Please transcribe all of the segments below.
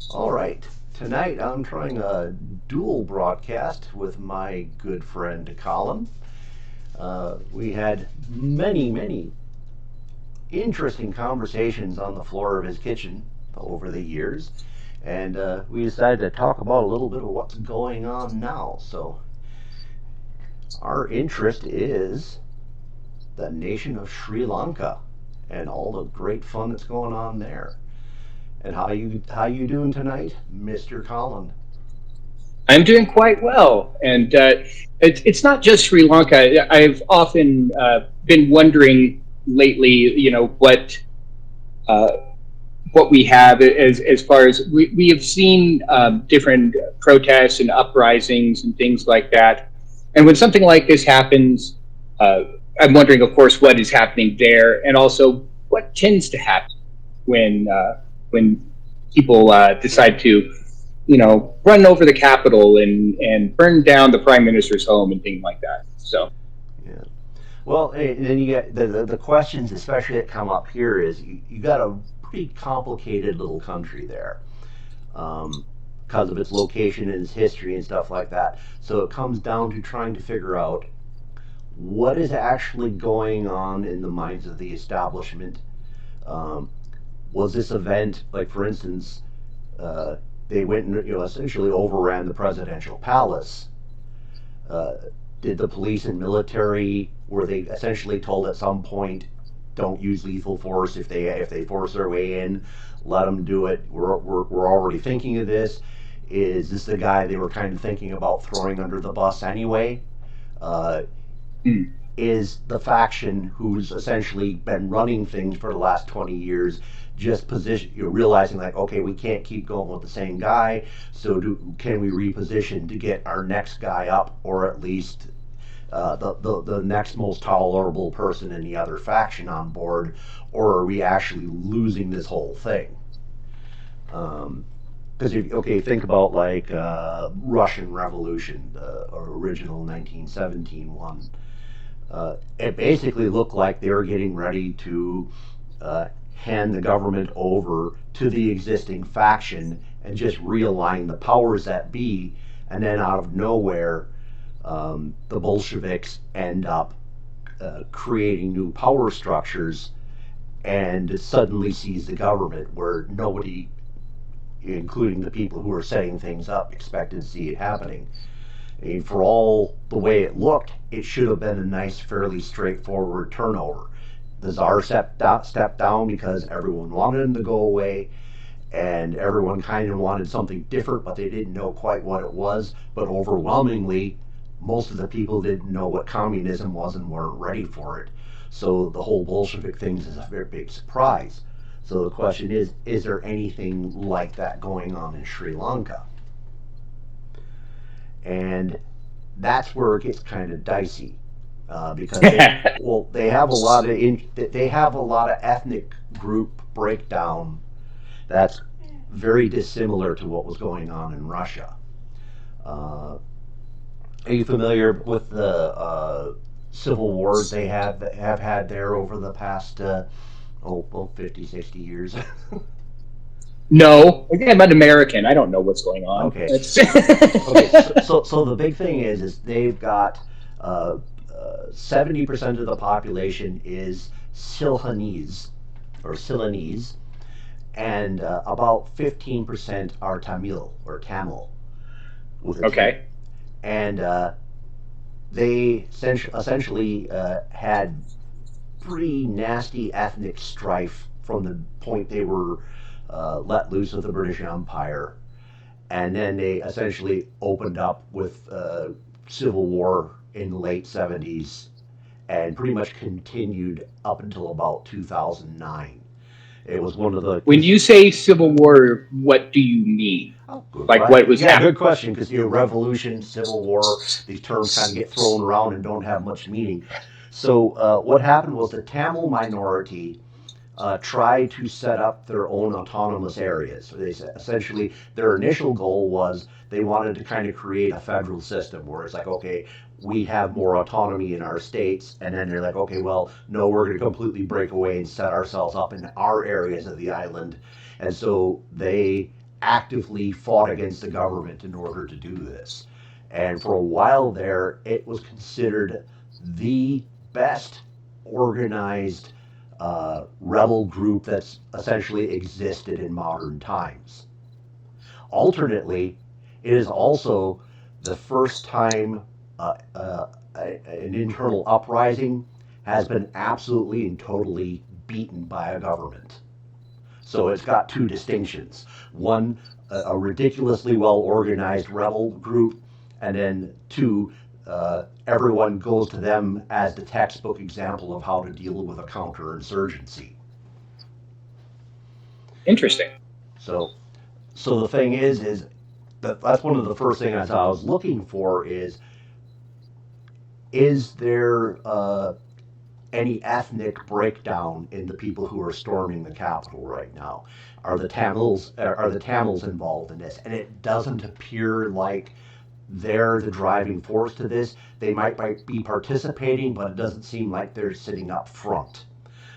All right. Tonight I'm trying a dual broadcast with my good friend Colin. We had many interesting conversations on the floor of his kitchen over the years, and we decided to talk about a little bit of what's going on now. So, our interest is the nation of Sri Lanka and all the great fun that's going on there. And how you doing tonight, Mr. Colin? I'm doing quite well, and it's not just Sri Lanka. I've often been wondering lately, uh, what we have as far as we have seen different protests and uprisings and things like that. And when something like this happens, uh, I'm wondering, of course, what is happening there, and also what tends to happen when people decide to, run over the Capitol and burn down the Prime Minister's home and things like that. So Yeah. Well, and then you get the questions, especially that come up here, is you got a pretty complicated little country there because of its location and its history and stuff like that. So it comes down to trying to figure out what is actually going on in the minds of the establishment. Um, was this event, like for instance, uh, they went and essentially overran the presidential palace? Uh, did the police and military were they essentially told at some point don't use lethal force if they force their way in, let them do it. We're already thinking of this. Is this the guy they were kind of thinking about throwing under the bus anyway? Uh, mm, is the faction who's essentially been running things for the last 20 years just position you're realizing like, okay, we can't keep going with the same guy, so can we reposition to get our next guy up, or at least the next most tolerable person in the other faction on board, or are we actually losing this whole thing? Because if okay, think about like Russian Revolution, the original 1917 one. It basically looked like they were getting ready to hand the government over to the existing faction and just realign the powers that be. And then out of nowhere, the Bolsheviks end up creating new power structures and suddenly seize the government where nobody, including the people who are setting things up, expected to see it happening. I mean, for all the way it looked, it should have been a nice, fairly straightforward turnover. The czar stepped down because everyone wanted him to go away, and everyone kind of wanted something different, but they didn't know quite what it was. But overwhelmingly, most of the people didn't know what communism was and weren't ready for it. So the whole Bolshevik thing is a very big surprise. So the question is there anything like that going on in Sri Lanka? And that's where it gets kind of dicey because they have a lot of they have a lot of ethnic group breakdown that's very dissimilar to what was going on in Russia. Uh, are you familiar with the civil wars they have had there over the past 50, 60 years? no, again, I'm an American. I don't know what's going on. Okay, It's okay. So the big thing is they've got 70% of the population is Silhanese or Ceylonese, and about 15% are Tamil or Tamil with a T. okay. And they essentially had pretty nasty ethnic strife from the point they were let loose of the British Empire, and then they essentially opened up with civil war in the late 70s and pretty much continued up until about 2009. It was one of the When you say Civil War, what do you mean? oh, good Like what question. was Yeah, happening? good question. Because revolution, civil war, these terms kind of get thrown around and don't have much meaning. So what happened was the Tamil minority try to set up their own autonomous areas. So they essentially their initial goal was they wanted to kind of create a federal system where it's like, okay, we have more autonomy in our states, and then they're like, okay, well, no, we're going to completely break away and set ourselves up in our areas of the island, and so they actively fought against the government in order to do this. And for a while there, it was considered the best organized rebel group that's essentially existed in modern times. Alternately, it is also the first time an internal uprising has been absolutely and totally beaten by a government. So it's got two distinctions. One, a ridiculously well organized rebel group, and then two, everyone goes to them as the textbook example of how to deal with a counterinsurgency. Interesting. So, so the thing is that's one of the first things I was looking for is there any ethnic breakdown in the people who are storming the Capitol right now? Are the Tamils involved in this? And it doesn't appear like they're the driving force to this. They might be participating, but it doesn't seem like they're sitting up front.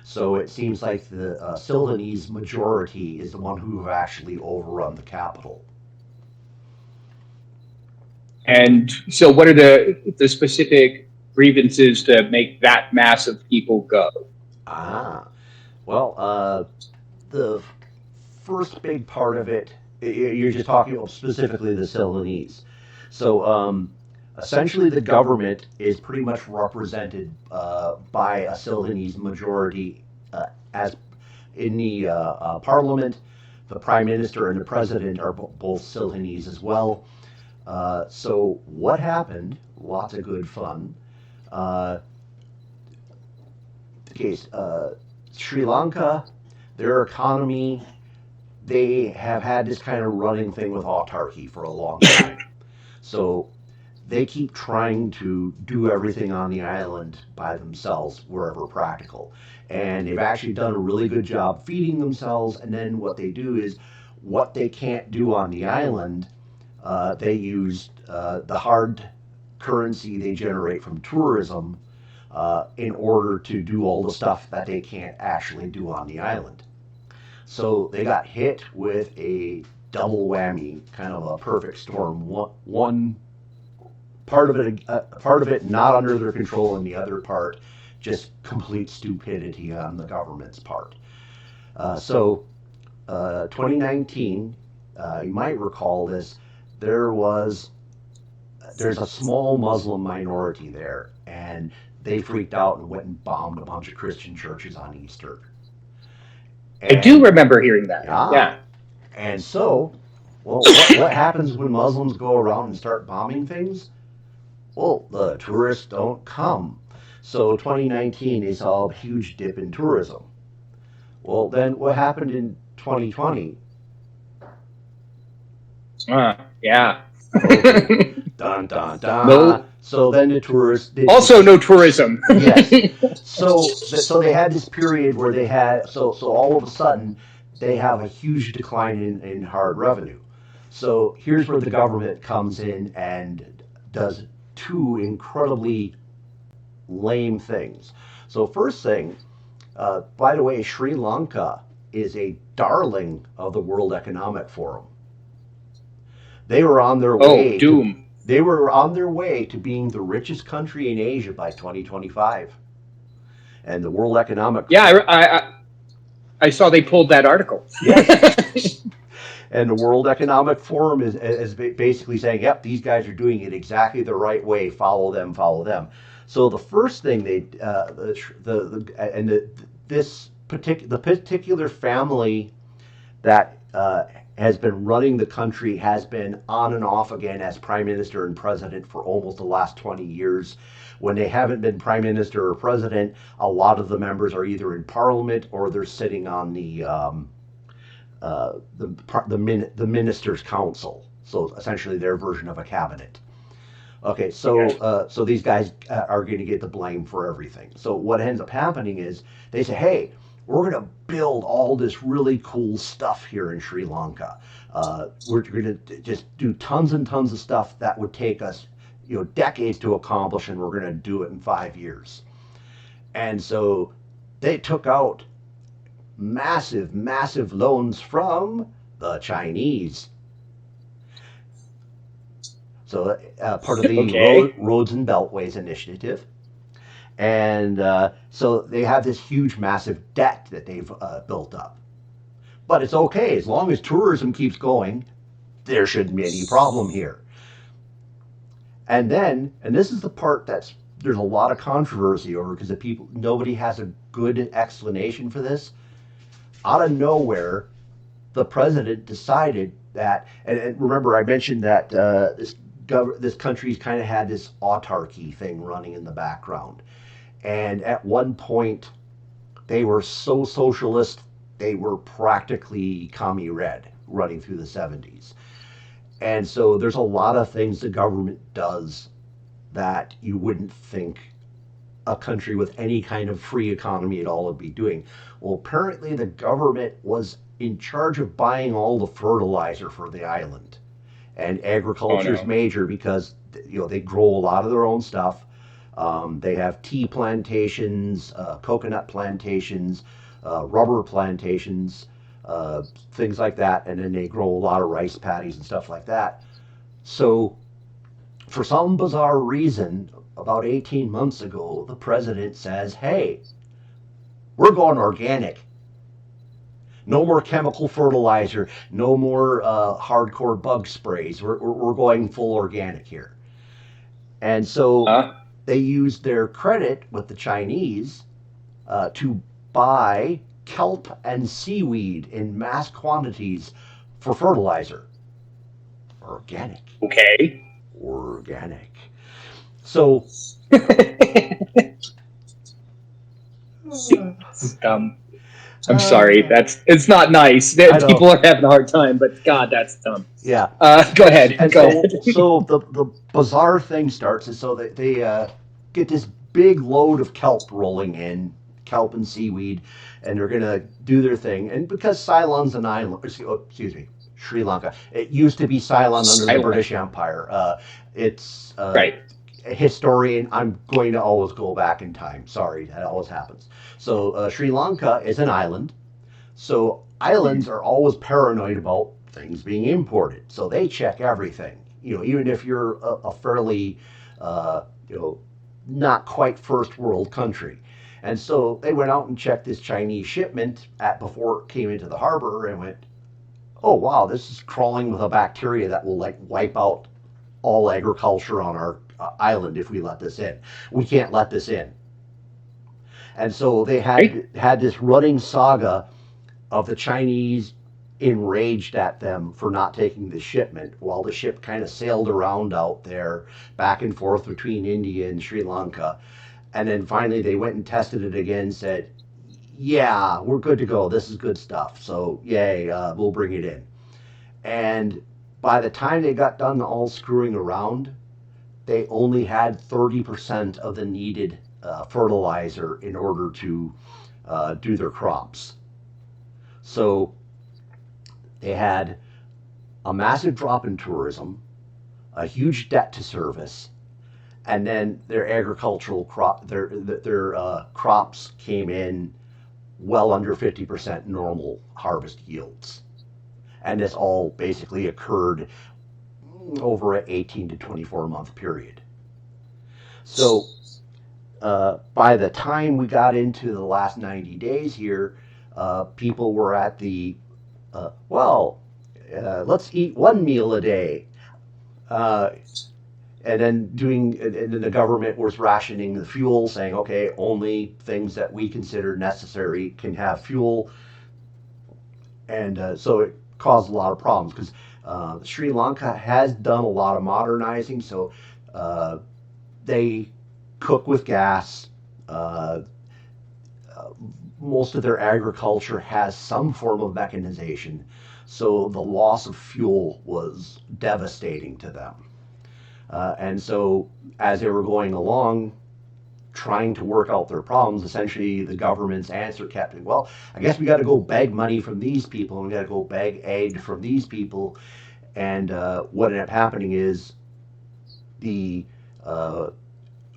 So it seems like the Silvanese majority is the one who have actually overrun the Capitol. And so, what are the specific grievances to make that mass of people go? Ah, well, the first big part of it, you're just talking about specifically the Ceylonese. So essentially, the government is pretty much represented by a Ceylonese majority as in the parliament. The prime minister and the president are both Ceylonese as well. So what happened? Lots of good fun. Uh, case Sri Lanka, their economy, they have had this kind of running thing with autarky for a long time. So they keep trying to do everything on the island by themselves wherever practical. And they've actually done a really good job feeding themselves. And then what they do is what they can't do on the island, they use the hard currency they generate from tourism in order to do all the stuff that they can't actually do on the island. So they got hit with a double whammy, kind of a perfect storm. One part of it not under their control, and the other part just complete stupidity on the government's part. So 2019, you might recall this. There was there's a small Muslim minority there, and they freaked out and went and bombed a bunch of Christian churches on Easter. I do And remember hearing that. yeah, Yeah. and so, well, what happens when Muslims go around and start bombing things? Well, the tourists don't come. So 2019, they saw a huge dip in tourism. Well, then what happened in 2020? Yeah. Okay, dun dun dun. No. So then the tourists did. Also, no tourism. Yes. So they had this period where they had so all of a sudden they have a huge decline in hard revenue. So here's where the government comes in and does two incredibly lame things. So first thing, by the way, Sri Lanka is a darling of the World Economic Forum. They were on their Oh, way to doom. they were on their way to being the richest country in Asia by 2025. And the World Economic Yeah, I saw they pulled that article. Yes, and the World Economic Forum is basically saying, "Yep, these guys are doing it exactly the right way. Follow them, follow them." So the first thing they the and the particular family that has been running the country has been on and off again as prime minister and president for almost the last 20 years. When they haven't been prime minister or president, a lot of the members are either in parliament or they're sitting on the ministers' council. So essentially, their version of a cabinet. Okay, so Okay. so these guys are going to get the blame for everything. So what ends up happening is they say, "Hey, we're going to build all this really cool stuff here in Sri Lanka. We're going to just do tons and tons of stuff that would take us, decades to accomplish, and we're going to do it in 5 years." And so they took out massive, massive loans from the Chinese. So part of the Okay. Roads and Beltways Initiative. And so they have this huge, massive debt that they've built up. But it's okay as long as tourism keeps going. There shouldn't be any problem here. And this is the part that's there's a lot of controversy over because the people nobody has a good explanation for this. Out of nowhere, the president decided that, and remember I mentioned that this country's kind of had this autarky thing running in the background, and at one point they were so socialist they were practically commie red running through the 70s. And so there's a lot of things the government does that you wouldn't think a country with any kind of free economy at all would be doing. Well, apparently the government was in charge of buying all the fertilizer for the island. And Oh agriculture is no. major because they grow a lot of their own stuff. They have tea plantations, coconut plantations, rubber plantations, things like that, and then they grow a lot of rice paddies and stuff like that. So, for some bizarre reason, about 18 months ago, the president says, "Hey, we're going organic. No more chemical fertilizer. No more hardcore bug sprays. We're going full organic here." And so Huh? they used their credit with the Chinese to buy kelp and seaweed in mass quantities for fertilizer. Organic. Okay. Organic. So, It's dumb. I'm sorry. uh, It's not nice. I People know. are having a hard time, but God, that's dumb. Yeah. Go ahead. And Go ahead. so the bizarre thing starts is so that they get this big load of kelp rolling in, kelp and seaweed, and they're going to do their thing. And because Ceylon's an island, excuse me, Sri Lanka, it used to be Ceylon under the Silent. British Empire. It's Right. a historian. I'm going to always go back in time. Sorry, that always happens. So Sri Lanka is an island. So islands Mhm. are always paranoid about things being imported. So they check everything. Even if you're a fairly, uh, you know, not quite first world country. And so they went out and checked this Chinese shipment at before it came into the harbor and went, "Oh wow, this is crawling with a bacteria that will like wipe out all agriculture on our island if we let this in. We can't let this in." And so they Okay. had this running saga of the Chinese enraged at them for not taking the shipment while the ship kind of sailed around out there back and forth between India and Sri Lanka. And then finally they went and tested it again, said, "Yeah, we're good to go. This is good stuff. So, yay, we'll bring it in." And by the time they got done all screwing around, they only had 30% of the needed fertilizer in order to do their crops. So they had a massive drop in tourism, a huge debt to service, and then their agricultural their crops came in well under 50% normal harvest yields. And this all basically occurred over an 18 to 24-month period. So by the time we got into the last 90 days here, people were at the, well, let's eat one meal a day. Uh, and then the government was rationing the fuel, saying, okay, only things that we consider necessary can have fuel. And so it caused a lot of problems because Sri Lanka has done a lot of modernizing. So uh, they cook with gas. Uh, Most of their agriculture has some form of mechanization. So the loss of fuel was devastating to them. And so as they were going along, trying to work out their problems, essentially the government's answer kept being, well, I guess we got to go beg money from these people and we got to go beg aid from these people. And what ended up happening is the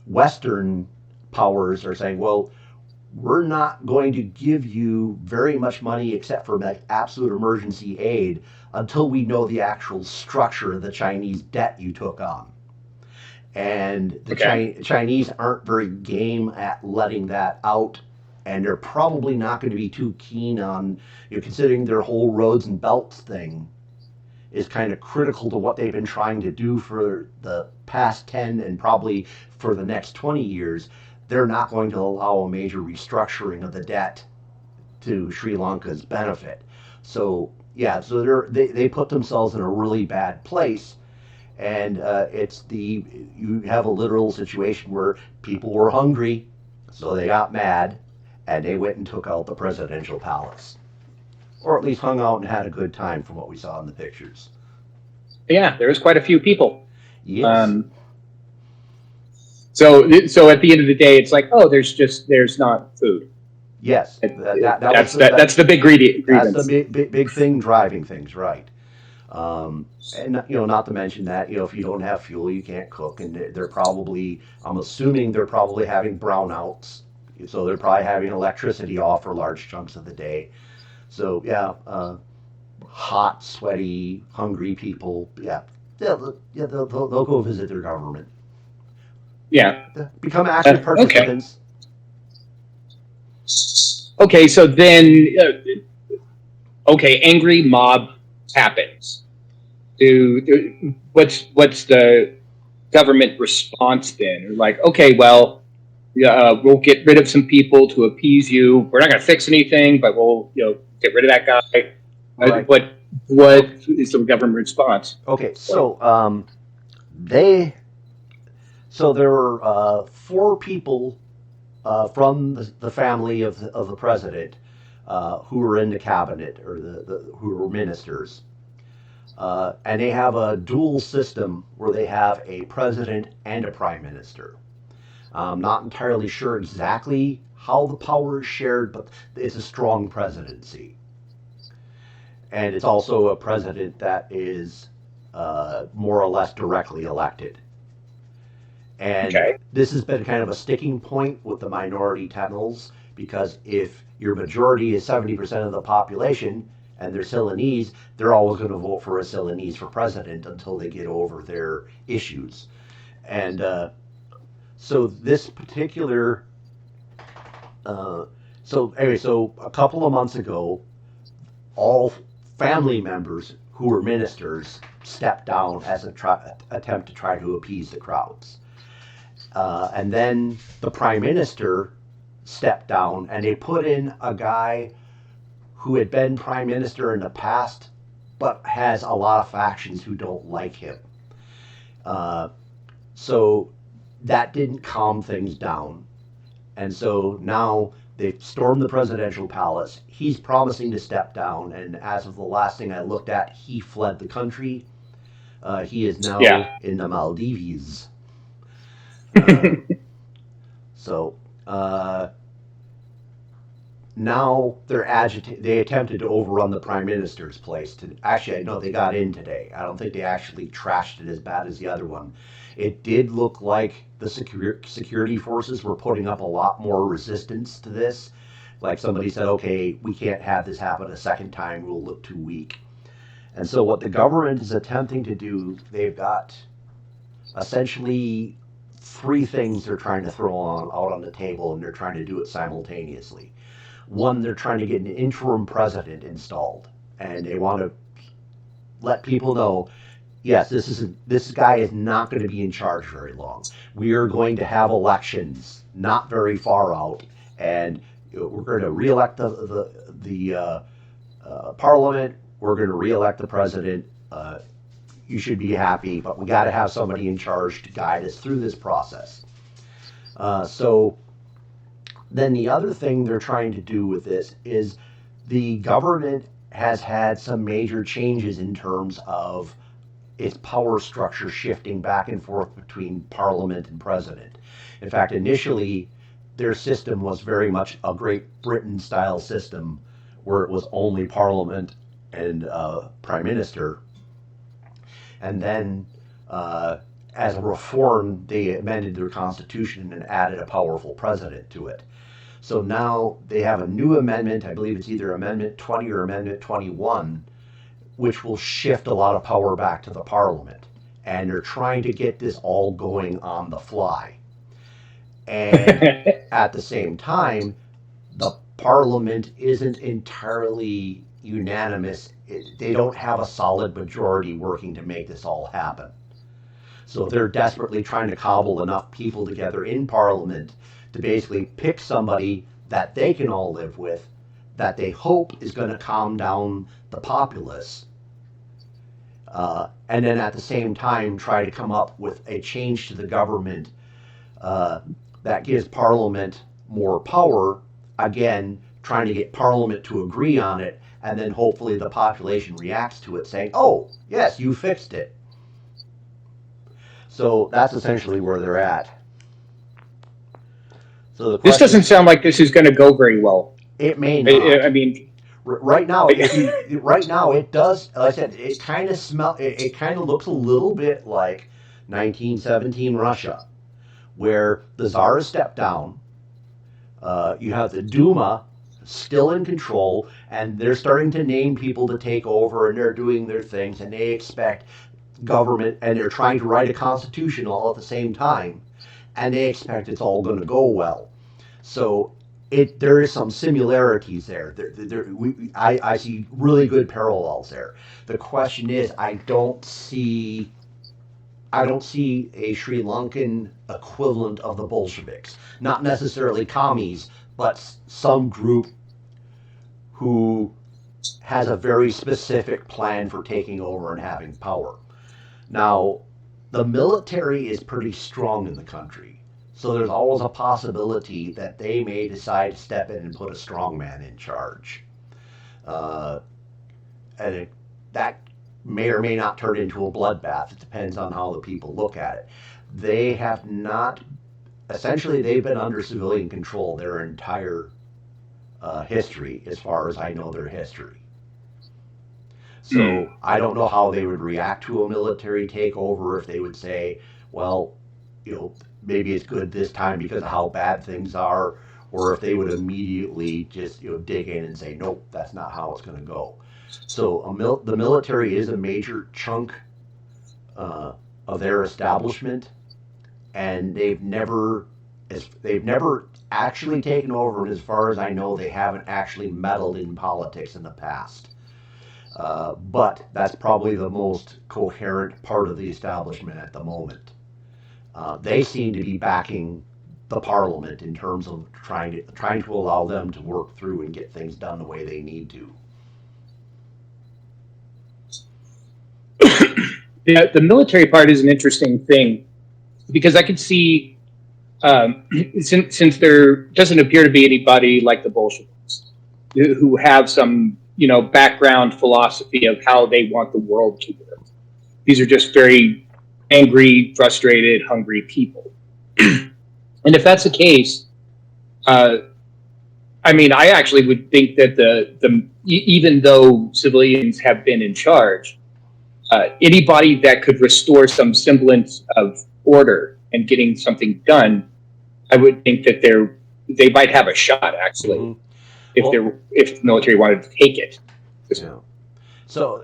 Western powers are saying, well, we're not going to give you very much money except for like absolute emergency aid until we know the actual structure of the Chinese debt you took on. And the Okay. Chinese aren't very game at letting that out, and they're probably not going to be too keen on, considering their whole roads and belts thing is kind of critical to what they've been trying to do for the past 10 and probably for the next 20 years. They're not going to allow a major restructuring of the debt to Sri Lanka's benefit. So, yeah, so they put themselves in a really bad place. And you have a literal situation where people were hungry, so they got mad, and they went and took out the presidential palace, or at least hung out and had a good time, from what we saw in the pictures. Yeah, there was quite a few people. Yes. Um, so at the end of the day, it's like, oh, there's not food. Yes. That's the big That's the grievance. big thing driving things, right? And not to mention that if you don't have fuel, you can't cook, and they're probably, I'm assuming they're probably having brownouts, so they're probably having electricity off for large chunks of the day. So yeah, hot, sweaty, hungry people, they'll go visit their government, Yeah. become active Okay. participants. Okay. So then, okay, angry mob happens. What's the government response then? Like, okay, well, we'll get rid of some people to appease you. We're not going to fix anything, but we'll get rid of that guy. Right. What Okay. is the government response? Okay. They so there were four people from the family of the president who were in the cabinet, or who were ministers. And they have a dual system where they have a president and a prime minister. I'm not entirely sure exactly how the power is shared, but it's a strong presidency. And it's also a president that is more or less directly elected. And Okay. this has been kind of a sticking point with the minority Tamils, because if your majority is 70% of the population and they're Ceylonese, they're always going to vote for a Ceylonese for president until they get over their issues. And so this particular, so a couple of months ago, all family members who were ministers stepped down as an attempt to try to appease the crowds. And then the prime minister stepped down, and they put in a guy who had been prime minister in the past, but has a lot of factions who don't like him. Uh, so that didn't calm things down. And so now they've stormed the presidential palace. He's promising to step down, and as of the last thing I looked at, he fled the country. He is now Yeah. in the Maldives. Uh, so uh, now they're agitated. They attempted to overrun the prime minister's place. Actually, no, they got in today. I don't think they actually trashed it as bad as the other one. It did look like the security forces were putting up a lot more resistance to this. Like somebody said, okay, we can't have this happen a second time. We'll look too weak. And so what the government is attempting to do, they've got essentially three things they're trying to throw out on the table, and they're trying to do it simultaneously. One, they're trying to get an interim president installed, and they want to let people know, yes, this guy is not going to be in charge very long. We are going to have elections not very far out, and we're going to reelect the parliament. We're going to reelect the president. You should be happy, but we got to have somebody in charge to guide us through this process. So then the other thing they're trying to do with this is the government has had some major changes in terms of its power structure shifting back and forth between parliament and president. In fact, initially, their system was very much a Great Britain style system where it was only parliament and prime minister. And then, as a reform, they amended their constitution and added a powerful president to it. So now they have a new amendment. I believe it's either Amendment 20 or Amendment 21, which will shift a lot of power back to the Parliament. And they're trying to get this all going on the fly. And at the same time, the Parliament isn't entirely unanimous. They don't have a solid majority working to make this all happen. So they're desperately trying to cobble enough people together in Parliament to basically pick somebody that they can all live with, that they hope is going to calm down the populace, and then at the same time try to come up with a change to the government uh, that gives Parliament more power. Again, trying to get Parliament to agree on it, and then hopefully the population reacts to it, saying, "Oh, yes, you fixed it." So that's essentially where they're at. So the This question, doesn't sound like this is going to go very well. it may not. I mean, Right now, if you right now it does. Like I said, it kind of smell. It kind of looks a little bit like 1917 Russia, where the Tsar has stepped down. You have the Duma still in control, and they're starting to name people to take over, and they're doing their things, and they expect government, and they're trying to write a constitution all at the same time, and they expect it's all going to go well. So there is some similarities there. I see really good parallels there. The question is, I don't see a Sri Lankan equivalent of the Bolsheviks. Not necessarily commies, but some group who has a very specific plan for taking over and having power. Now, the military is pretty strong in the country, so there's always a possibility that they may decide to step in and put a strongman in charge. Uh, and that may or may not turn into a bloodbath. It depends on how the people look at it. They have not, essentially, they've been under civilian control their entire history, as far as I know their history. So I don't know how they would react to a military takeover, if they would say, well, maybe it's good this time because of how bad things are, or if they would immediately just dig in and say, nope, that's not how it's going to go. So the military is a major chunk of their establishment, and they've never actually taken over. And as far as I know, they haven't actually meddled in politics in the past. But that's probably the most coherent part of the establishment at the moment. They seem to be backing the parliament in terms of trying to allow them to work through and get things done the way they need to. the military part is an interesting thing because I could see, since there doesn't appear to be anybody like the Bolsheviks who have some, background philosophy of how they want the world to work. These are just very angry, frustrated, hungry people. And if that's the case, I actually would think that even though civilians have been in charge, anybody that could restore some semblance of order and getting something done, I would think that they might have a shot actually. Mm-hmm. If the military wanted to take it. Yeah. So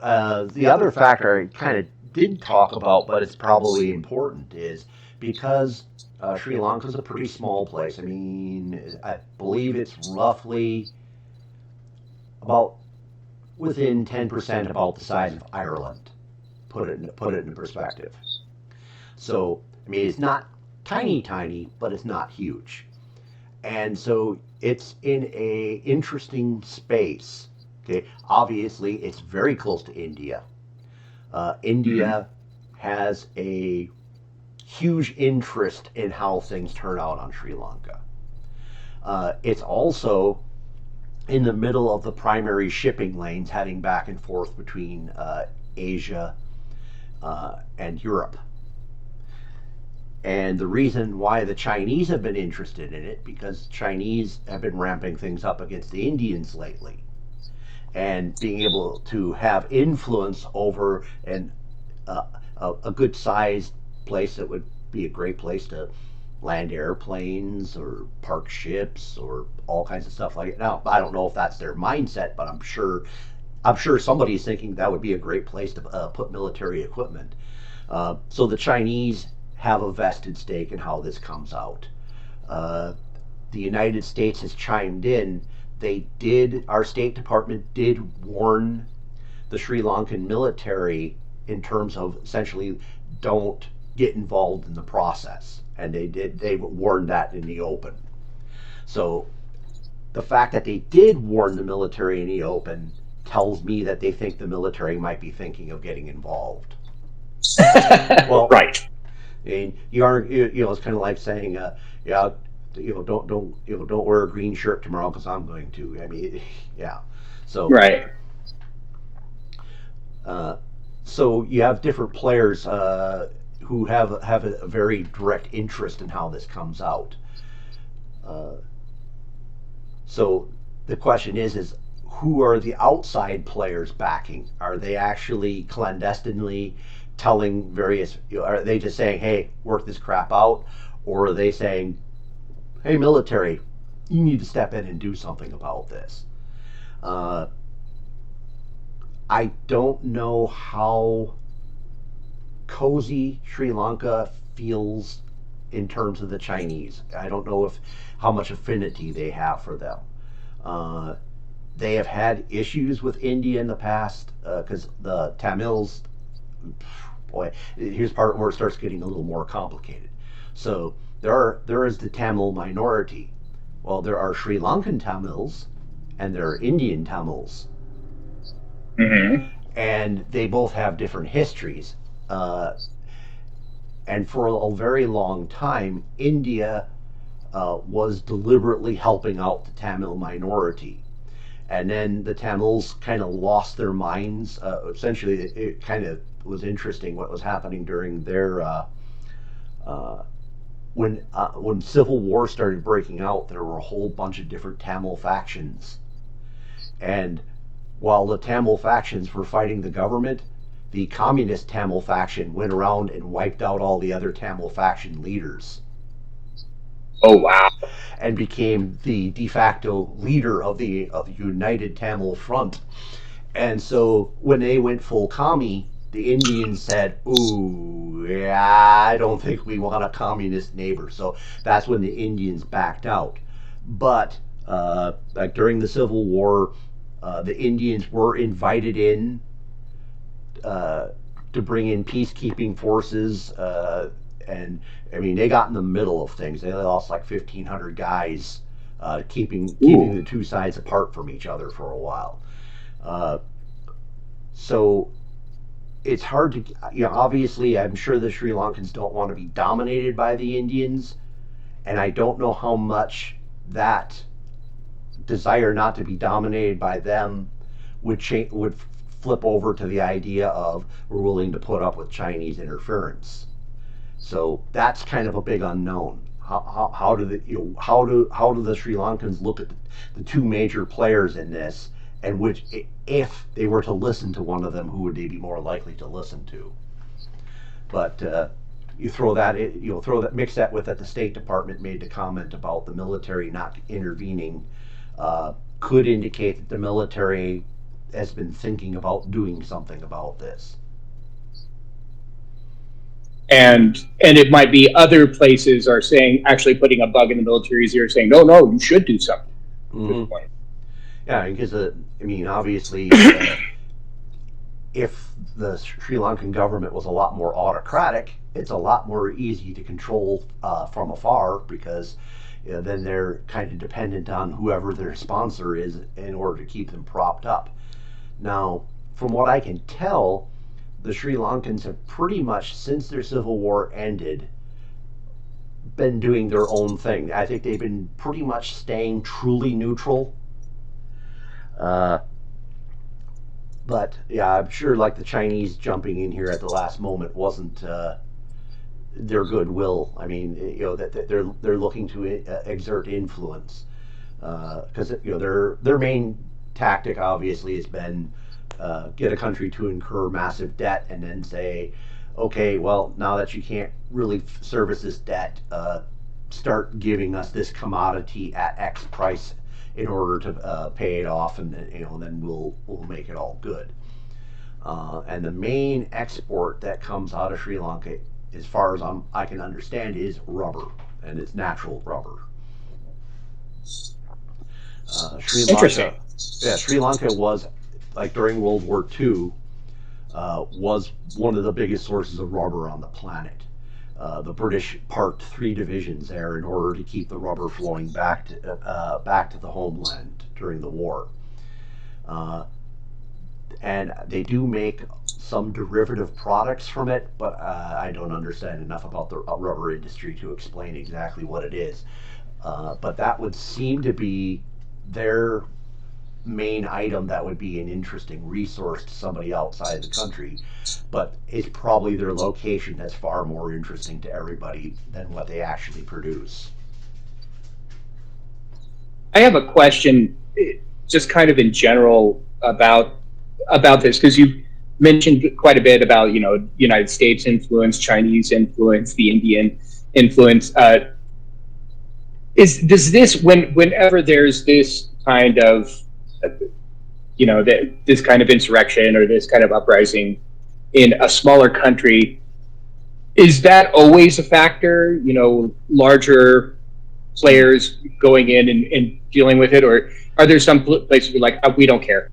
the other factor I kind of didn't talk about, but it's probably important, is because Sri Lanka is a pretty small place. I mean, I believe it's roughly about within 10% about the size of Ireland. Put it in perspective. So I mean, it's not tiny, but it's not huge, and so it's in a interesting space. Okay, obviously it's very close to India. India has a huge interest in how things turn out on Sri Lanka. It's also in the middle of the primary shipping lanes heading back and forth between Asia and Europe. And the reason why the Chinese have been interested in it, because Chinese have been ramping things up against the Indians lately. And being able to have influence over a good sized place that would be a great place to land airplanes or park ships or all kinds of stuff like that. Now, I don't know if that's their mindset, but I'm sure somebody's thinking that would be a great place to put military equipment. So the Chinese have a vested stake in how this comes out. Uh, the United States has chimed in. Our State Department did warn the Sri Lankan military in terms of essentially don't get involved in the process. And they warned that in the open. So the fact that they did warn the military in the open tells me that they think the military might be thinking of getting involved. Well, Right. I mean, you are it's kind of like saying, yeah, don't wear a green shirt tomorrow because I'm going to. I mean, yeah. So, Right. uh, so you have different players who have a very direct interest in how this comes out. Uh, so the question is who are the outside players backing? Are they actually clandestinely telling various? Are they just saying, "Hey, work this crap out," or are they saying, "Hey, military, you need to step in and do something about this"? Uh, I don't know how cozy Sri Lanka feels in terms of the Chinese. I don't know if how much affinity they have for them. Uh, they have had issues with India in the past because the Tamils. Boy, here's part where it starts getting a little more complicated. So there is the Tamil minority. Well, there are Sri Lankan Tamils and there are Indian Tamils, Hmm. and they both have different histories. Uh, and for a very long time, India was deliberately helping out the Tamil minority. And then the Tamils kind of lost their minds. Essentially, it kind of was interesting what was happening during their uh, when civil war started breaking out. There were a whole bunch of different Tamil factions, and while the Tamil factions were fighting the government, the communist Tamil faction went around and wiped out all the other Tamil faction leaders Oh, wow. and became the de facto leader of the United Tamil Front. And so when they went full commie, the Indians said, "Ooh, yeah, I don't think we want a communist neighbor." So that's when the Indians backed out. But like during the Civil War, the Indians were invited in uh, to bring in peacekeeping forces, and I mean they got in the middle of things. They lost like 1,500 guys, keeping Ooh. the two sides apart from each other for a while. Uh, so it's hard to, obviously, I'm sure the Sri Lankans don't want to be dominated by the Indians, and I don't know how much that desire not to be dominated by them would flip over to the idea of we're willing to put up with Chinese interference. So that's kind of a big unknown. How do the how do the Sri Lankans look at the two major players in this, and which, if they were to listen to one of them, who would they be more likely to listen to? But mix that with that the State Department made the comment about the military not intervening, could indicate that the military has been thinking about doing something about this. And it might be other places are saying, actually putting a bug in the military's ear, saying, no, no, you should do something at this Mm-hmm. point. Yeah, because I mean, obviously, if the Sri Lankan government was a lot more autocratic, it's a lot more easy to control from afar because then they're kind of dependent on whoever their sponsor is in order to keep them propped up. Now, from what I can tell, the Sri Lankans have pretty much, since their civil war ended, been doing their own thing. I think they've been pretty much staying truly neutral. Uh, but yeah, I'm sure like the Chinese jumping in here at the last moment wasn't their goodwill. I mean, that they're looking to exert influence because their main tactic obviously has been get a country to incur massive debt and then say, okay, well now that you can't really service this debt, start giving us this commodity at X price in order to pay it off, and then we'll make it all good. And the main export that comes out of Sri Lanka, as far as I can understand, is rubber, and it's natural rubber. Sri Interesting. Lanka, yeah, Sri Lanka was like during World War II, was one of the biggest sources of rubber on the planet. The British parked three divisions there in order to keep the rubber flowing back to the homeland during the war. Uh, and they do make some derivative products from it, but I don't understand enough about the rubber industry to explain exactly what it is. But that would seem to be their main item that would be an interesting resource to somebody outside the country, but it's probably their location that's far more interesting to everybody than what they actually produce. I have a question, just kind of in general about this, because you mentioned quite a bit about United States influence, Chinese influence, the Indian influence. Is does this whenever there's this kind of this kind of insurrection or this kind of uprising in a smaller country, is that always a factor? Larger players going in and dealing with it, or are there some places where like we don't care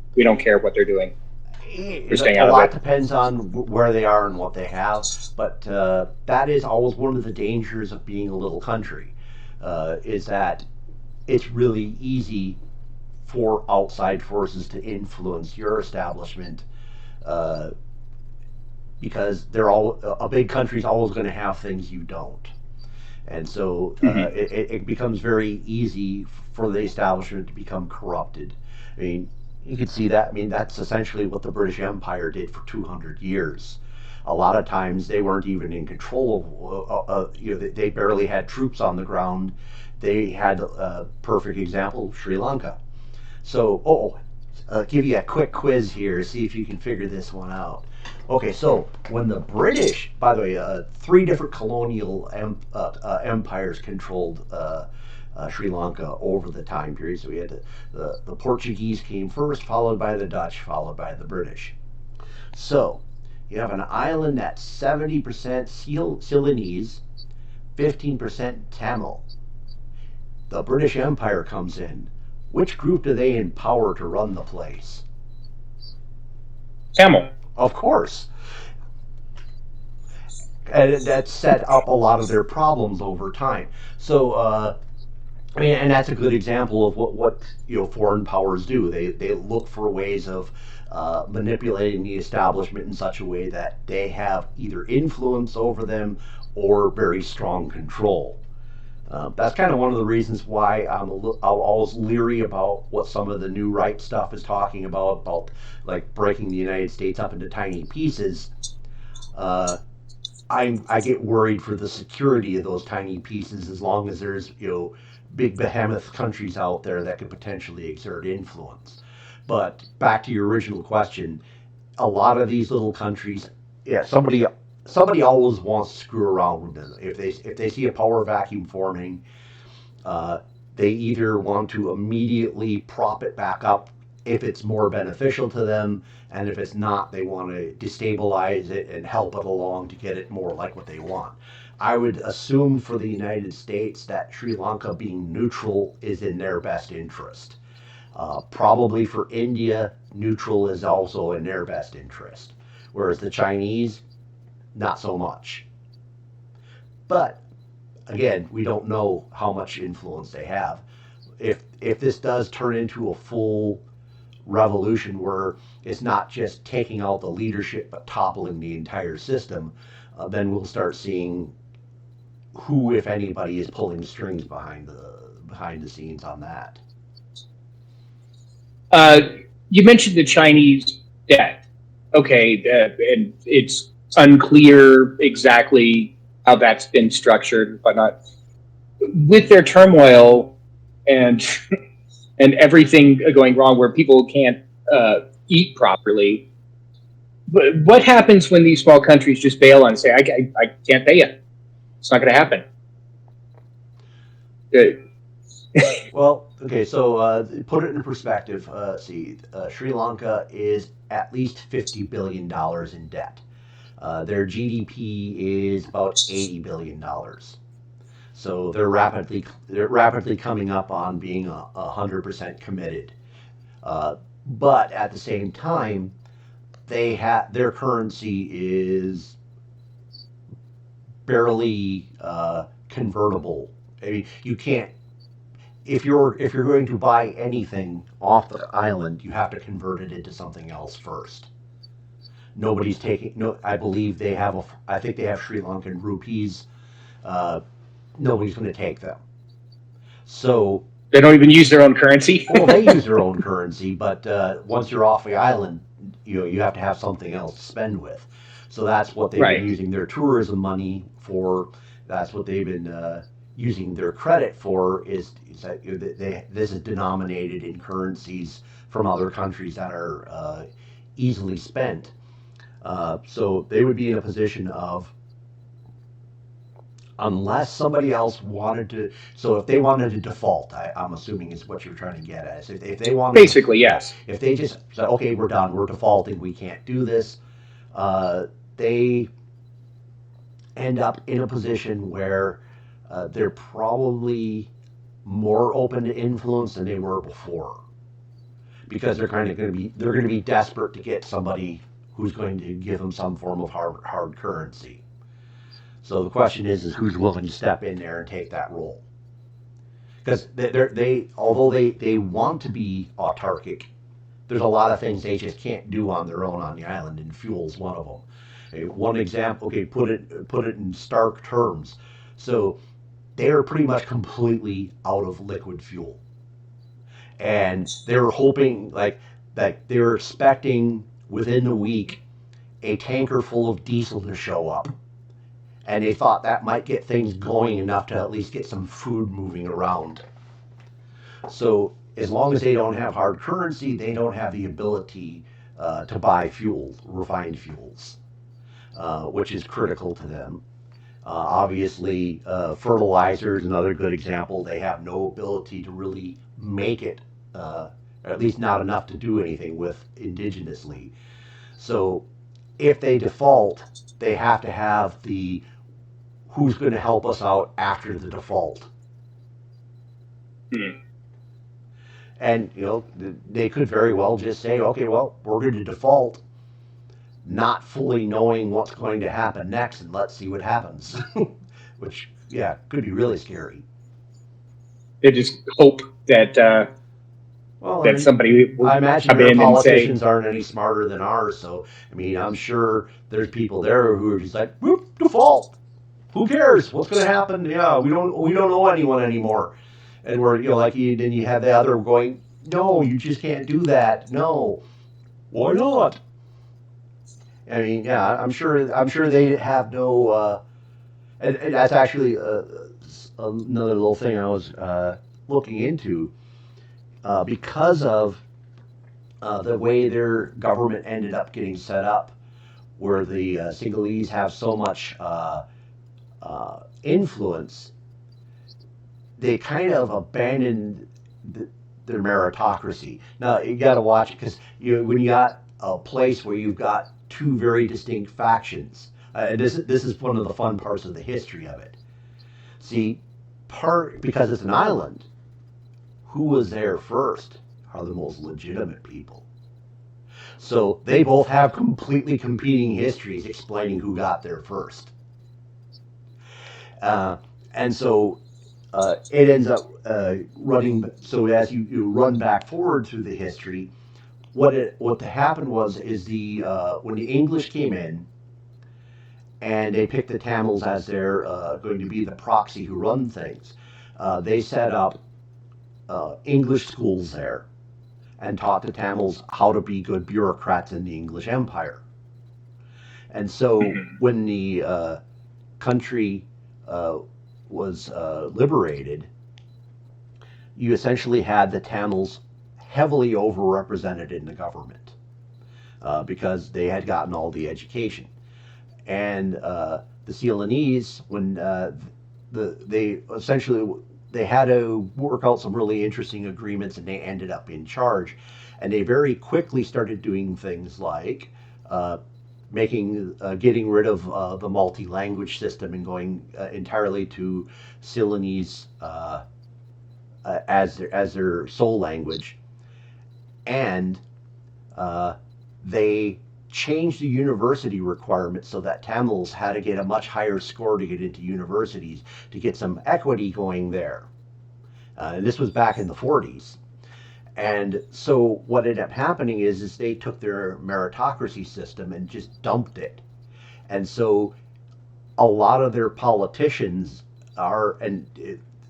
what they're doing, we're staying A out of lot it? depends on where they are and what they have, but that is always one of the dangers of being a little country, is that it's really easy for outside forces to influence your establishment, uh, because they're all a big country's always going to have things you don't, and so Hmm. it becomes very easy for the establishment to become corrupted. I mean, you could see that. I mean, that's essentially what the British Empire did for 200 years. A lot of times they weren't even in control of, they barely had troops on the ground. They had a perfect example, Sri Lanka. So, give you a quick quiz here, see if you can figure this one out. Okay, so when the British, by the way, three different colonial empires controlled Sri Lanka over the time period. So we had the Portuguese came first, followed by the Dutch, followed by the British. So you have an island that's 70% Ceylonese, 15% Tamil. The British Empire comes in. Which group do they empower to run the place? Tamil. Of course. And that set up a lot of their problems over time. So, I mean, and that's a good example of what foreign powers do. They look for ways of manipulating the establishment in such a way that they have either influence over them or very strong control. That's kind of one of the reasons why I'm always leery about what some of the new right stuff is talking about like breaking the United States up into tiny pieces. Uh, I get worried for the security of those tiny pieces as long as there's big behemoth countries out there that could potentially exert influence. But back to your original question, a lot of these little countries, yeah, somebody always wants to screw around with them. If they see a power vacuum forming, uh, they either want to immediately prop it back up if it's more beneficial to them, and if it's not, they want to destabilize it and help it along to get it more like what they want. I would assume for the United States that Sri Lanka being neutral is in their best interest. Probably for India, neutral is also in their best interest, whereas the Chinese, not so much. But again, we don't know how much influence they have. If this does turn into a full revolution where it's not just taking out the leadership but toppling the entire system, then we'll start seeing who, if anybody, is pulling strings behind the scenes on that. Uh, you mentioned the Chinese debt. Okay, and it's unclear exactly how that's been structured and whatnot. With their turmoil and and everything going wrong, where people can't eat properly, what happens when these small countries just bail and say, "I can't pay you. It's not going to happen." Good. Well, okay, so put it in perspective. See, Sri Lanka is at least $50 billion in debt. Their GDP is about $80 billion. So they're rapidly coming up on being 100% committed. But at the same time, their currency is barely convertible. I mean, you can't if you're going to buy anything off the island, you have to convert it into something else first. Nobody's taking no. I believe they have a. I think they have Sri Lankan rupees. Uh, Nobody's going to take them. So, They don't even use their own currency. well, they use their own currency, but once you're off the island, you have to have something else to spend with. So that's what they've been Right. using their tourism money for. That's what they've been using their credit for. Is that this is denominated in currencies from other countries that are easily spent. So they would be in a position of, unless somebody else wanted to. So if they wanted to default, I'm assuming is what you're trying to get at. Is if they wanted to, Basically, yeah, yes. if they just said, okay, we're done, we're defaulting, we can't do this, they end up in a position where they're probably more open to influence than they were before, because they're going to be desperate to get somebody who's going to give them some form of hard currency. So the question is who's willing to step in there and take that role? Because although they want to be autarkic, there's a lot of things they just can't do on their own on the island, and fuel's one of them. Okay, one example. Okay, put it in stark terms. So they are pretty much completely out of liquid fuel, and they're hoping like they're expecting within a week a tanker full of diesel to show up, and they thought that might get things going enough to at least get some food moving around. So as long as they don't have hard currency, they don't have the ability to buy fuel, refined fuels, which is critical to them. Obviously, fertilizer is another good example. They have no ability to really make it, or at least not enough to do anything with indigenously. So if they default, they have to have the who's going to help us out after the default. Hmm. And they could very well just say, okay, well, we're going to default, not fully knowing what's going to happen next, and let's see what happens. Which, yeah, could be really scary. They just hope that Well, that somebody will I imagine come their in and say, politicians aren't any smarter than ours. So, I mean, I'm sure there's people there who are just like, whoop, default. Who cares? What's going to happen? Yeah, we don't know anyone anymore. And we're like then you have the other going, no, you just can't do that. No, why not? I mean, yeah, I'm sure they have no. And that's actually another little thing I was looking into, because of the way their government ended up getting set up, where the Sinhalese have so much influence. They kind of abandoned their meritocracy. Now you got to watch it, because when you got a place where you've got two very distinct factions, and this is one of the fun parts of the history of it. See, part because it's an island, who was there first are the most legitimate people. So they both have completely competing histories explaining who got there first. Uh, and so it ends up running. So as you run back forward through the history, what happened was is the when the English came in and they picked the Tamils as their going to be the proxy who run things, they set up English schools there and taught the Tamils how to be good bureaucrats in the English Empire. And so "Mhm, when the country uh, was liberated, you essentially had the Tamils heavily overrepresented in the government, because they had gotten all the education. And the Ceylonese, when they essentially they had to work out some really interesting agreements, and they ended up in charge. And they very quickly started doing things like uh, getting rid of the multi-language system and going entirely to Ceylonese as their sole language, and uh, they changed the university requirements so that Tamils had to get a much higher score to get into universities to get some equity going there. And this was back in the 40s. And so what ended up happening is they took their meritocracy system and just dumped it. And so a lot of their politicians are,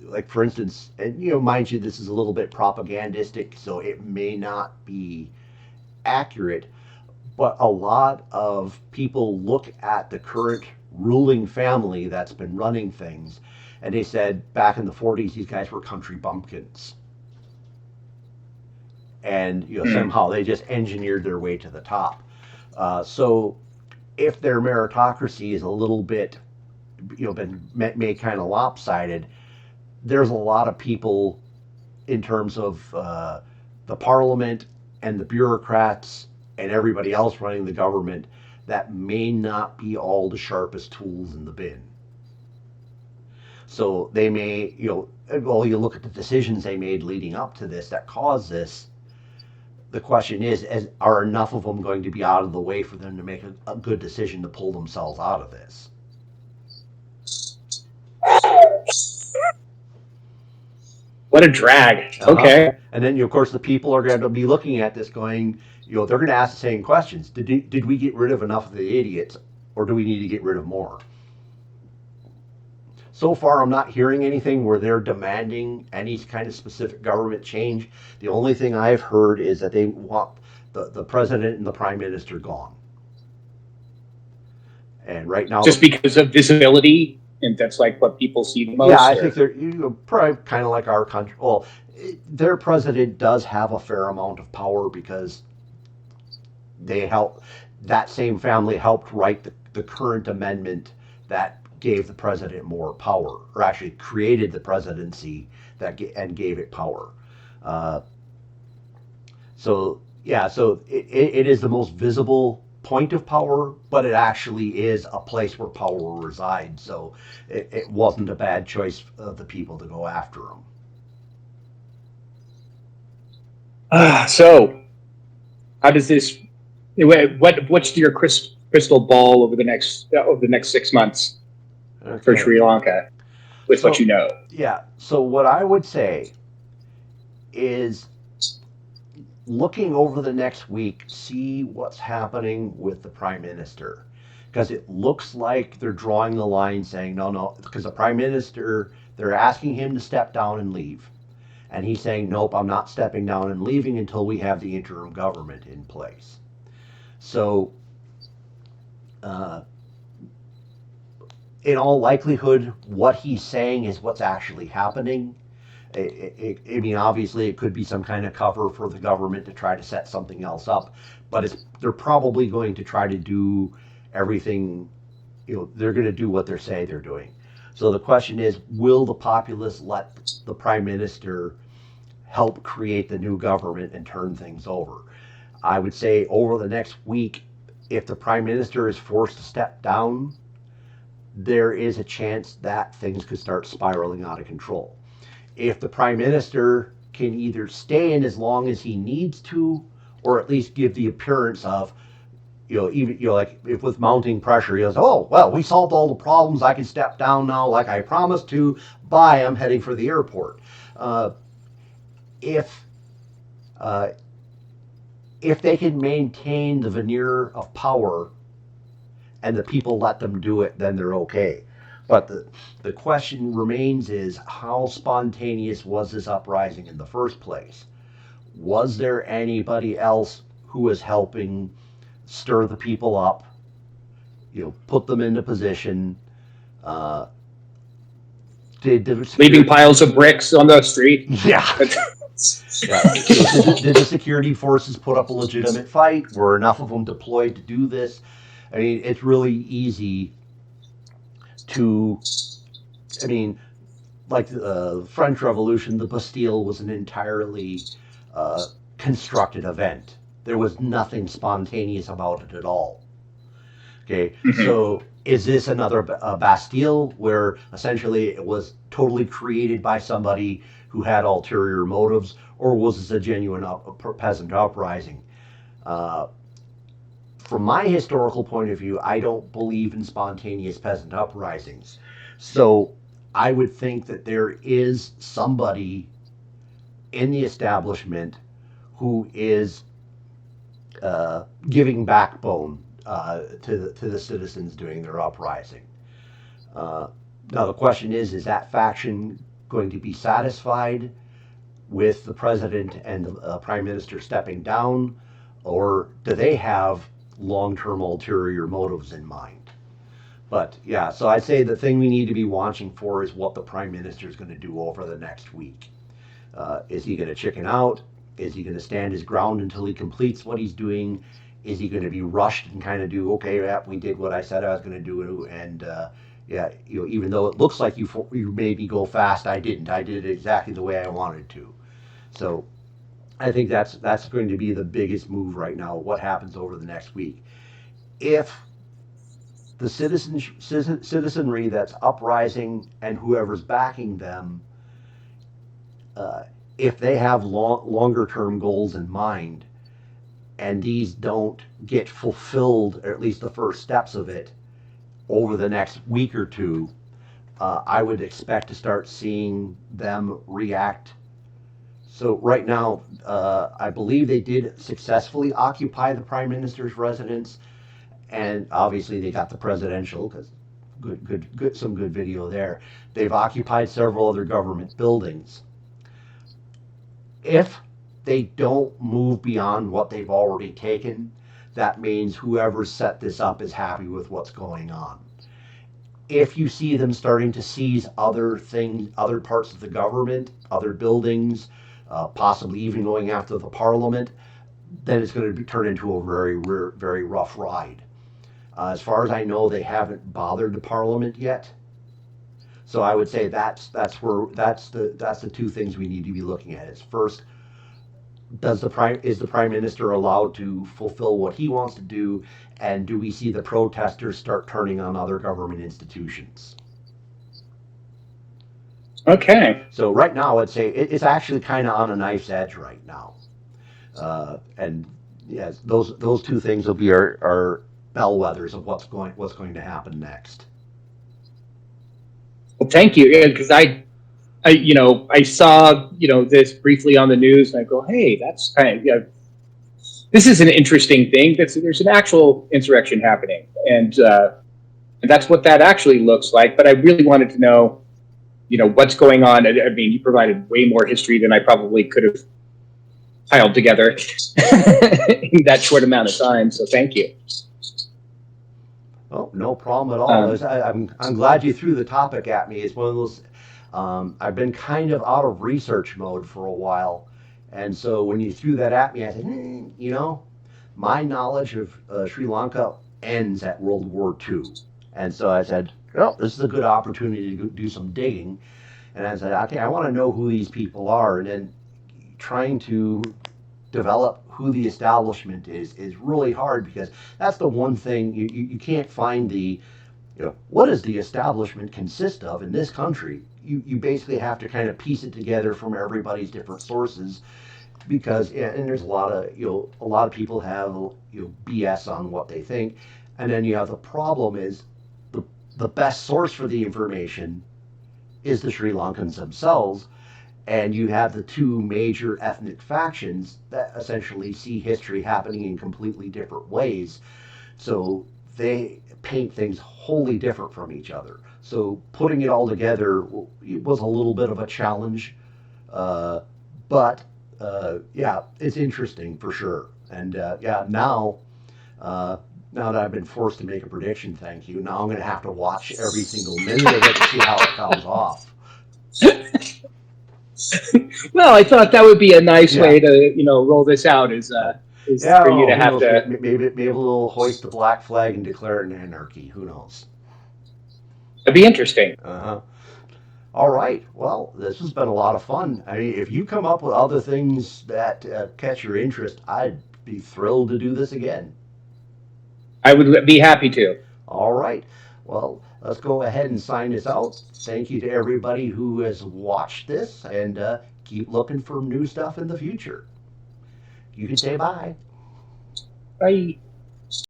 like for instance, and mind you, this is a little bit propagandistic, so it may not be accurate, but a lot of people look at the current ruling family that's been running things, and they said back in the 40s these guys were country bumpkins, and Hmm. somehow they just engineered their way to the top. So if their meritocracy is a little bit been made kind of lopsided, there's a lot of people in terms of the parliament and the bureaucrats and everybody else running the government that may not be all the sharpest tools in the bin. So they may, well, you look at the decisions they made leading up to this that caused this. The question is are enough of them going to be out of the way for them to make a good decision to pull themselves out of this? What a drag. Uh huh. Okay. And then, of course, the people are going to be looking at this going, they're going to ask the same questions. Did we get rid of enough of the idiots, or do we need to get rid of more? So far, I'm not hearing anything where they're demanding any kind of specific government change. The only thing I've heard is that they want the president and the prime minister gone. And right now, Just because of visibility, and that's like what people see the yeah, most, I think or they're probably kind of like our country. Well, their president does have a fair amount of power because they help that same family helped write the current amendment that gave the president more power, or actually created the presidency and gave it power. Uh, so yeah, so it is the most visible point of power, but it actually is a place where power resides. So it wasn't a bad choice of the people to go after him. so how does this? What's your crystal ball over the next 6 months for Okay, Sri Lanka with what so you know? yeah, so what I would say is looking over the next week, see what's happening with the prime minister. Because it looks like they're drawing the line saying, no, no, because the prime minister, they're asking him to step down and leave. And he's saying, nope, I'm not stepping down and leaving until we have the interim government in place. So, uh, in all likelihood, what he's saying is what's actually happening. I mean, obviously, it could be some kind of cover for the government to try to set something else up, but they're probably going to try to do everything. They're going to do what they say they're doing. So the question is, will the populace let the prime minister help create the new government and turn things over? I would say over the next week, if the prime minister is forced to step down, there is a chance that things could start spiraling out of control. If the prime minister can either stay in as long as he needs to, or at least give the appearance of, even like if with mounting pressure, he goes, "Oh well, we solved all the problems. I can step down now, like I promised to. Bye. I'm heading for the airport." Uh, if uh, if they can maintain the veneer of power and the people let them do it, then they're okay. But the question remains is how spontaneous was this uprising in the first place? Was there anybody else who was helping stir the people up, put them into position? Uh, did the Leaving security? piles of bricks on the street. Yeah, yeah. Did the security forces put up a legitimate fight? Were enough of them deployed to do this? I mean, it's really easy to. I mean, like the French Revolution, the Bastille was an entirely uh, constructed event. There was nothing spontaneous about it at all. Okay, Hmm. so is this another Bastille where essentially it was totally created by somebody who had ulterior motives, or was this a genuine peasant uprising? Uh, from my historical point of view, I don't believe in spontaneous peasant uprisings. So I would think that there is somebody in the establishment who is giving backbone to the citizens doing their uprising. Uh, Now the question is that faction going to be satisfied with the president and the prime minister stepping down, or do they have long-term ulterior motives in mind? But yeah, so I'd say the thing we need to be watching for is what the prime minister is going to do over the next week. Is he going to chicken out? Is he going to stand his ground until he completes what he's doing? Is he going to be rushed and kind of do, okay, yeah, we did what I said I was going to do, and yeah, even though it looks like you made me go fast, I didn't. I did it exactly the way I wanted to. So I think that's going to be the biggest move right now. What happens over the next week? If the citizenry that's uprising and whoever's backing them, uh, if they have longer term goals in mind, and these don't get fulfilled, or at least the first steps of it, over the next week or two, I would expect to start seeing them react. So right now, I believe they did successfully occupy the prime minister's residence, and obviously they got the presidential because some good video there. They've occupied several other government buildings. If they don't move beyond what they've already taken, that means whoever set this up is happy with what's going on. If you see them starting to seize other things, other parts of the government, other buildings, possibly even going after the parliament, then it's going to turn into a very rough ride. As far as I know, they haven't bothered the parliament yet. So I would say that's the two things we need to be looking at. Is first, is the prime minister allowed to fulfill what he wants to do, and do we see the protesters start turning on other government institutions? Okay. So right now, I'd say it's actually kind of on a knife's edge right now, and yes, those two things will be our bellwethers of what's going to happen next. Well, thank you. Because I saw, this briefly on the news, and I go, hey, that's kind of, this is an interesting thing. There's an actual insurrection happening, and that's what that actually looks like. But I really wanted to know, what's going on. I mean, you provided way more history than I probably could have piled together in that short amount of time. So thank you. Oh, no problem at all. Um, I'm glad you threw the topic at me. It's one of those. I've been kind of out of research mode for a while, and so when you threw that at me, I said, my knowledge of Sri Lanka ends at World War II, and so I said, well, this is a good opportunity to do some digging. And I said, okay, I want to know who these people are, and then trying to develop who the establishment is really hard because that's the one thing you can't find what does the establishment consist of in this country. You basically have to kind of piece it together from everybody's different sources because and there's a lot of people have BS on what they think, and then you have the problem is the the best source for the information is the Sri Lankans themselves, and you have the two major ethnic factions that essentially see history happening in completely different ways. So they paint things wholly different from each other. So putting it all together was a little bit of a challenge, uh, but yeah, it's interesting for sure. And yeah, uh, now that I've been forced to make a prediction, thank you. Now I'm going to have to watch every single minute of it to see how it comes off. well, I thought that would be a nice Yeah. way to, roll this out is Yeah, for you oh, to who have knows? to. Maybe we'll hoist the black flag and declare an anarchy. Who knows? It'd be interesting. Uh huh. All right. Well, this has been a lot of fun. I mean, if you come up with other things that catch your interest, I'd be thrilled to do this again. I would be happy to. All right. Well, let's go ahead and sign this out. Thank you to everybody who has watched this, and keep looking for new stuff in the future. You can say bye. Bye.